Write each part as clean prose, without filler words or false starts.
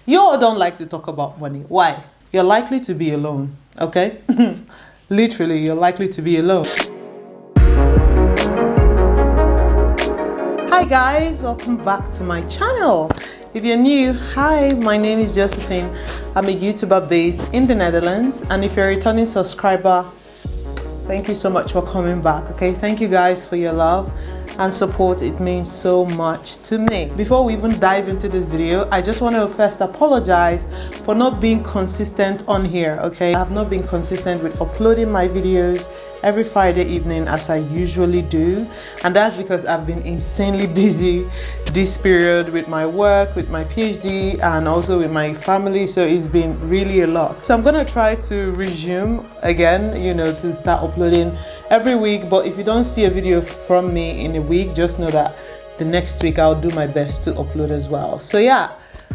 You all don't like to talk about money. Why? You're likely to be alone, okay? Literally, you're likely to be alone. Hi guys, welcome back to my channel. If you're new, hi, my name is Josephine. I'm a YouTuber based in the Netherlands, and if you're a returning subscriber, thank you so much for coming back, okay? Thank you guys for your love and support. It means so much to me. Before we even dive into this video, I just want to first apologize for not being consistent on here, okay? I have not been consistent with uploading my videos every Friday evening as I usually do, and that's because I've been insanely busy this period with my work, with my PhD, and also with my family, so it's been really a lot. So I'm gonna try to resume again, you know, to start uploading every week, but if you don't see a video from me in a week, just know that the next week I'll do my best to upload as well. So yeah,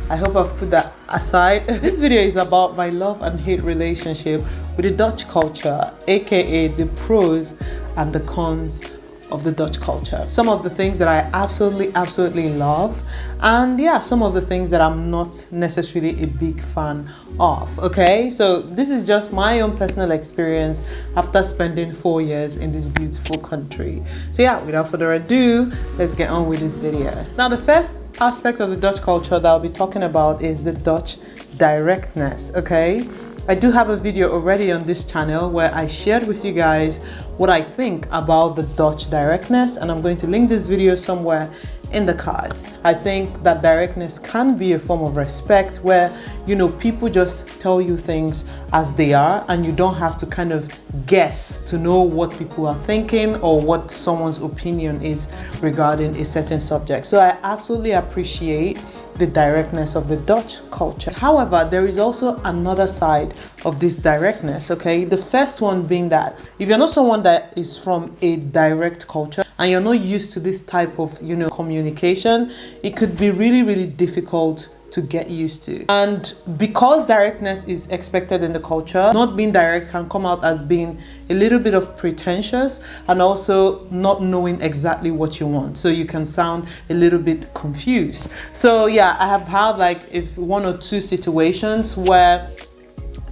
I hope I've put that aside. This video is about my love and hate relationship with the Dutch culture, aka the pros and the cons of the Dutch culture. Some of the things that I absolutely love, and yeah, some of the things that I'm not necessarily a big fan of, okay? So this is just my own personal experience after spending 4 years in this beautiful country. So yeah, without further ado, let's get on with this video. Now, the first aspect of the Dutch culture that I'll be talking about is the Dutch directness, okay? I do have a video already on this channel where I shared with you guys what I think about the Dutch directness, and I'm going to link this video somewhere in the cards. I think that directness can be a form of respect where, you know, people just tell you things as they are and you don't have to kind of guess to know what people are thinking or what someone's opinion is regarding a certain subject. So I absolutely appreciate the directness of the Dutch culture. However, there is also another side of this directness, okay? The first one being that if you're not someone that is from a direct culture and you're not used to this type of, you know, communication, it could be really difficult to get used to. And because directness is expected in the culture, not being direct can come out as being a little bit of pretentious and also not knowing exactly what you want. So you can sound a little bit confused. So yeah, I have had like if one or two situations where,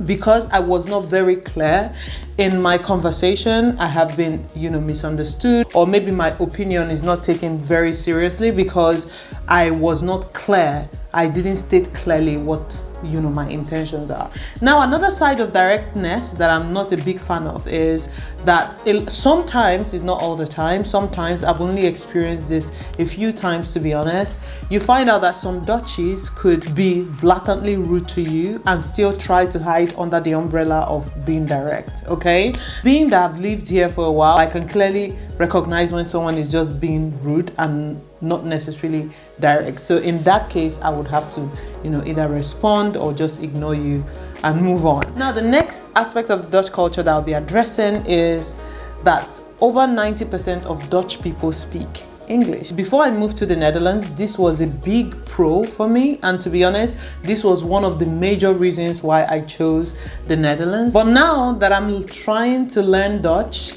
because I was not very clear in my conversation, I have been, you know, misunderstood, or maybe my opinion is not taken very seriously because I was not clear. I didn't state clearly what, you know, my intentions are. Now, another side of directness that I'm not a big fan of is that sometimes, it's not all the time, sometimes I've only experienced this a few times, to be honest. You find out that some Dutchies could be blatantly rude to you and still try to hide under the umbrella of being direct, okay? Being that I've lived here for a while, I can clearly recognize when someone is just being rude and not necessarily direct. So in that case, I would have to, you know, either respond or just ignore you and move on. Now, the next aspect of the Dutch culture that I'll be addressing is that over 90% of Dutch people speak English. Before I moved to the Netherlands, this was a big pro for me, and to be honest, this was one of the major reasons why I chose the Netherlands. But now that I'm trying to learn Dutch,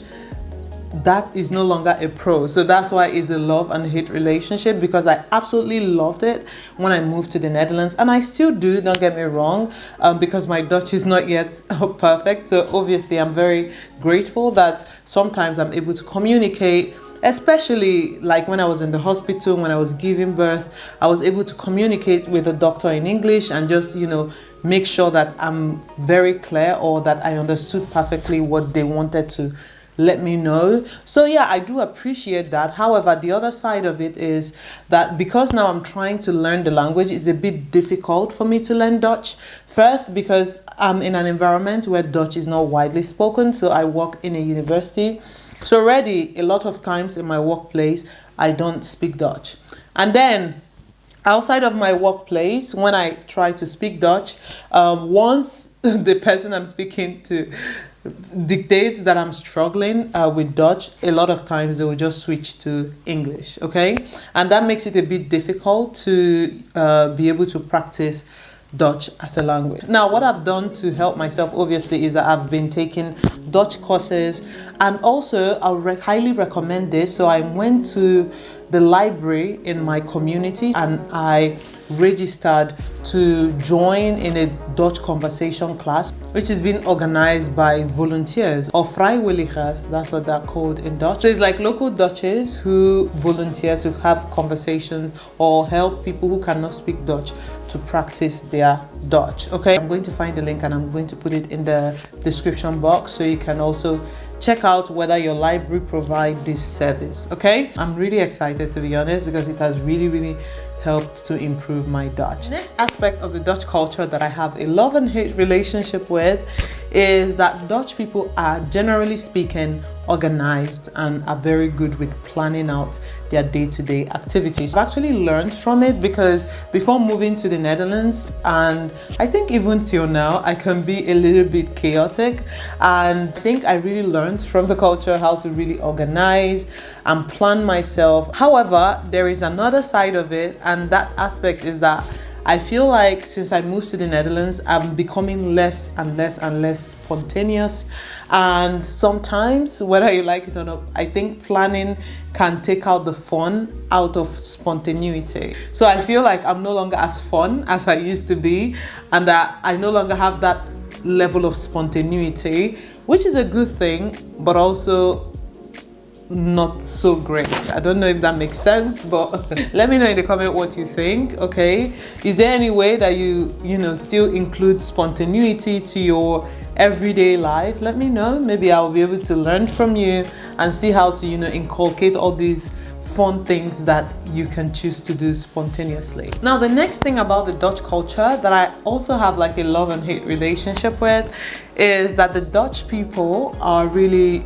that is no longer a pro. So that's why it's a love and hate relationship, because I absolutely loved it when I moved to the Netherlands, and I still do, don't get me wrong, because my Dutch is not yet perfect. So obviously I'm very grateful that sometimes I'm able to communicate, especially like when I was in the hospital, when I was giving birth, I was able to communicate with the doctor in English and just, you know, make sure that I'm very clear or that I understood perfectly what they wanted to let me know. So yeah, I do appreciate that. However, the other side of it is that because now I'm trying to learn the language, it's a bit difficult for me to learn Dutch. First, because I'm in an environment where Dutch is not widely spoken. So I work in a university. So already a lot of times in my workplace, I don't speak Dutch. And then outside of my workplace, when I try to speak Dutch, once the person I'm speaking to dictates that I'm struggling with Dutch, a lot of times they will just switch to English, okay? And that makes it a bit difficult to be able to practice Dutch as a language. Now, what I've done to help myself, obviously, is that I've been taking Dutch courses, and also I would highly recommend this. So I went to the library in my community and I registered to join in a Dutch conversation class, which is being organized by volunteers or vrijwilligers. That's what they're called in Dutch. So it's like local Dutchies who volunteer to have conversations or help people who cannot speak Dutch to practice their Dutch. Okay, I'm going to find the link and I'm going to put it in the description box so you can also check out whether your library provide this service. Okay, I'm really excited, to be honest, because it has really helped to improve my Dutch. Next aspect of the Dutch culture that I have a love and hate relationship with is that Dutch people are, generally speaking, organized and are very good with planning out their day-to-day activities. I've actually learned from it because before moving to the Netherlands, and I think even till now, I can be a little bit chaotic, and I think I really learned from the culture how to really organize and plan myself. However, there is another side of it, and that aspect is that I feel like since I moved to the Netherlands, I'm becoming less and less spontaneous. And sometimes, whether you like it or not, I think planning can take out the fun out of spontaneity. So I feel like I'm no longer as fun as I used to be, and that I no longer have that level of spontaneity, which is a good thing, but also not so great. I don't know if that makes sense, but let me know in the comment what you think. Okay, is there any way that you still include spontaneity to your everyday life? Let me know. Maybe I'll be able to learn from you and see how to inculcate all these fun things that you can choose to do spontaneously. Now, the next thing about the Dutch culture that I also have like a love and hate relationship with is that the Dutch people are really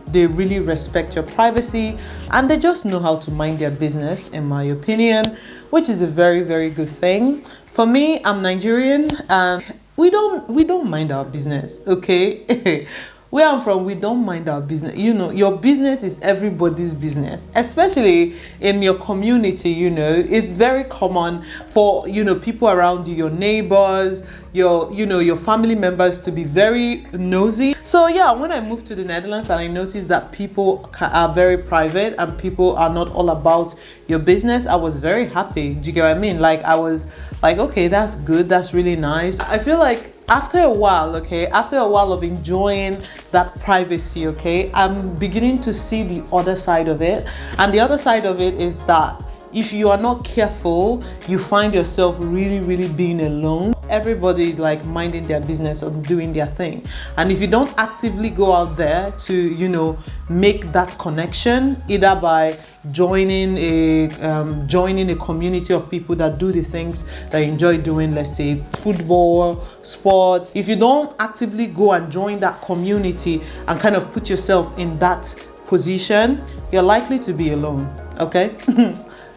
they really respect your privacy and they just know how to mind their business, in my opinion, which is a very good thing. For me, I'm Nigerian and we don't mind our business, okay? Where I'm from, we don't mind our business. Your business is everybody's business, especially in your community. It's very common for people around you, your neighbors, your family members, to be very nosy. So yeah, when I moved to the Netherlands and I noticed that people are very private and people are not all about your business, I was very happy. Do you get what I mean? Like, I was like, okay, that's good, that's really nice. I feel like after a while of enjoying that privacy, okay, I'm beginning to see the other side of it. And the other side of it is that if you are not careful, you find yourself really being alone. Everybody is like minding their business or doing their thing. And if you don't actively go out there to, make that connection, either by joining a community of people that do the things that you enjoy doing, let's say football, sports. If you don't actively go and join that community and kind of put yourself in that position, you're likely to be alone, okay?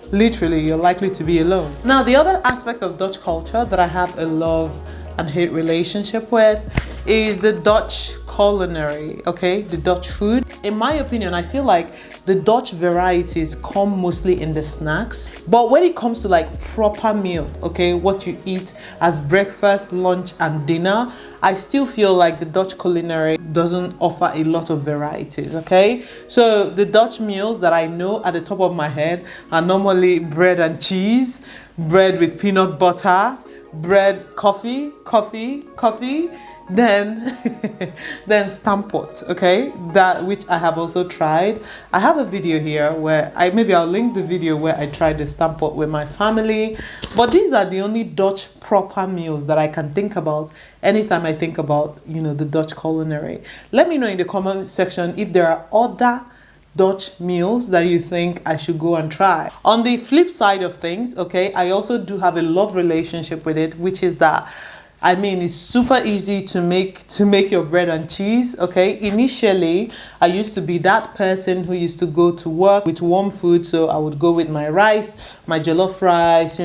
Literally, you're likely to be alone. Now, the other aspect of Dutch culture that I have a love and hate relationship with is the Dutch culinary, okay, the Dutch food. In my opinion, I feel like the Dutch varieties come mostly in the snacks, but when it comes to like proper meal, okay, what you eat as breakfast, lunch and dinner, I still feel like the Dutch culinary doesn't offer a lot of varieties, okay? So the Dutch meals that I know at the top of my head are normally bread and cheese, bread with peanut butter, bread, coffee, then stampot, okay, that which I have also tried. I have a video here where I'll link the video where I tried the stampot with my family. But these are the only Dutch proper meals that I can think about anytime I think about the Dutch culinary. Let me know in the comment section if there are other Dutch meals that you think I should go and try. On the flip side of things, okay, I also do have a love relationship with it, which is that it's super easy to make your bread and cheese, okay? Initially, I used to be that person who used to go to work with warm food, so I would go with my rice, my jollof rice,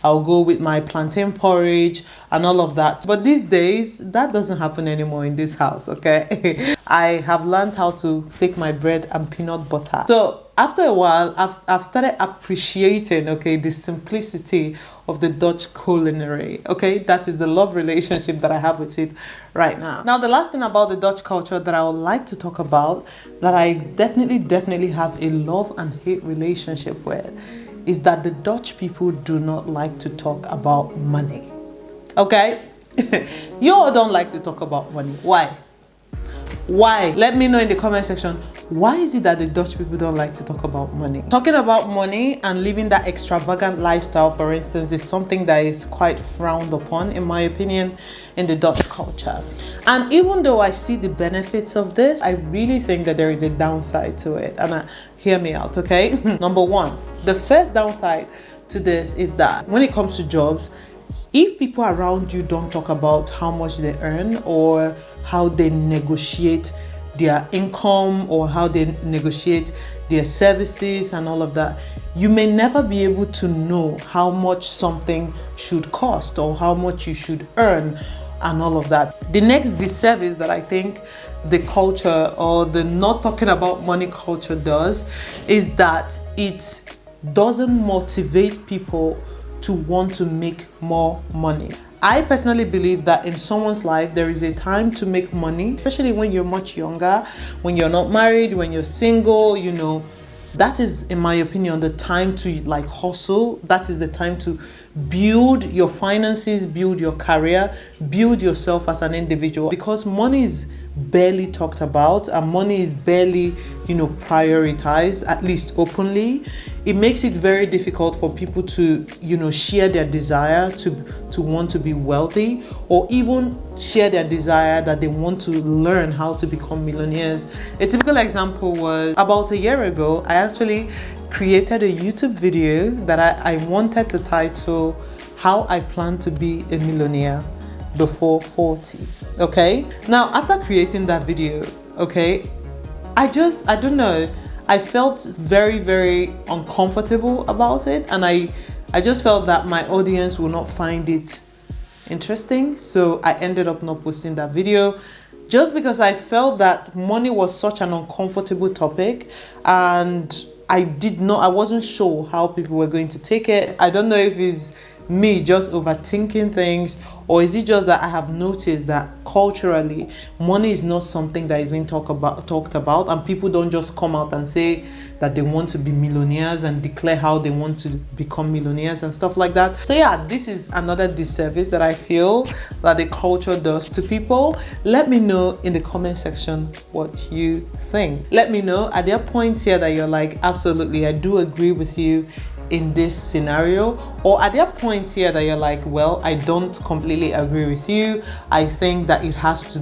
I'll go with my plantain porridge and all of that. But these days, that doesn't happen anymore in this house, okay? I have learned how to take my bread and peanut butter. So after a while, I've started appreciating, okay, the simplicity of the Dutch culinary. Okay, that is the love relationship that I have with it right now. Now, the last thing about the Dutch culture that I would like to talk about, that I definitely have a love and hate relationship with, is that the Dutch people do not like to talk about money. Okay, you all don't like to talk about money. Why? Let me know in the comment section. Why is it that the Dutch people don't like to talk about money? Talking about money and living that extravagant lifestyle, for instance, is something that is quite frowned upon, in my opinion, in the Dutch culture. And even though I see the benefits of this, I really think that there is a downside to it. And hear me out, okay? Number one, the first downside to this is that when it comes to jobs, if people around you don't talk about how much they earn or how they negotiate their income or how they negotiate their services and all of that, you may never be able to know how much something should cost or how much you should earn and all of that. The next disservice that I think the culture or the not talking about money culture does is that it doesn't motivate people to want to make more money. I personally believe that in someone's life, there is a time to make money, especially when you're much younger, when you're not married, when you're single, you know. That is, in my opinion, the time to like hustle. That is the time to build your finances, build your career, build yourself as an individual, because money is barely talked about and money is barely, you know, prioritized, at least openly. It makes it very difficult for people to, you know, share their desire to want to be wealthy, or even share their desire that they want to learn how to become millionaires. A typical example was about a year ago, I actually created a YouTube video that I wanted to title "How I Plan to Be a Millionaire Before 40. Okay, now after creating that video, okay, I don't know, I felt very uncomfortable about it, and I just felt that my audience will not find it interesting, so I ended up not posting that video, just because I felt that money was such an uncomfortable topic, and I wasn't sure how people were going to take it. I don't know if it's me just overthinking things, or is it just that I have noticed that culturally money is not something that is being talked about, and people don't just come out and say that they want to be millionaires and declare how they want to become millionaires and stuff like that. So yeah, this is another disservice that I feel that the culture does to people. Let me know in the comment section what you think. Let me know, are there points here that you're like, absolutely, I do agree with you in this scenario, or are there points here that you're like, well, I don't completely agree with you, I think that it has to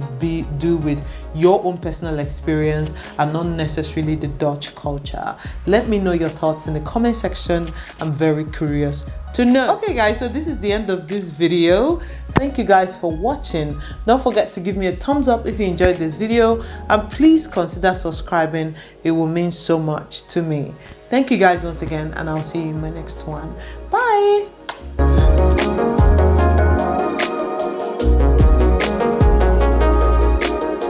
do with your own personal experience and not necessarily the Dutch culture. Let me know your thoughts in the comment section. I'm very curious to know. Okay guys, so this is the end of this video. Thank you guys for watching. Don't forget to give me a thumbs up if you enjoyed this video, and please consider subscribing. It will mean so much to me. Thank you guys once again, and I'll see you in my next one. Bye.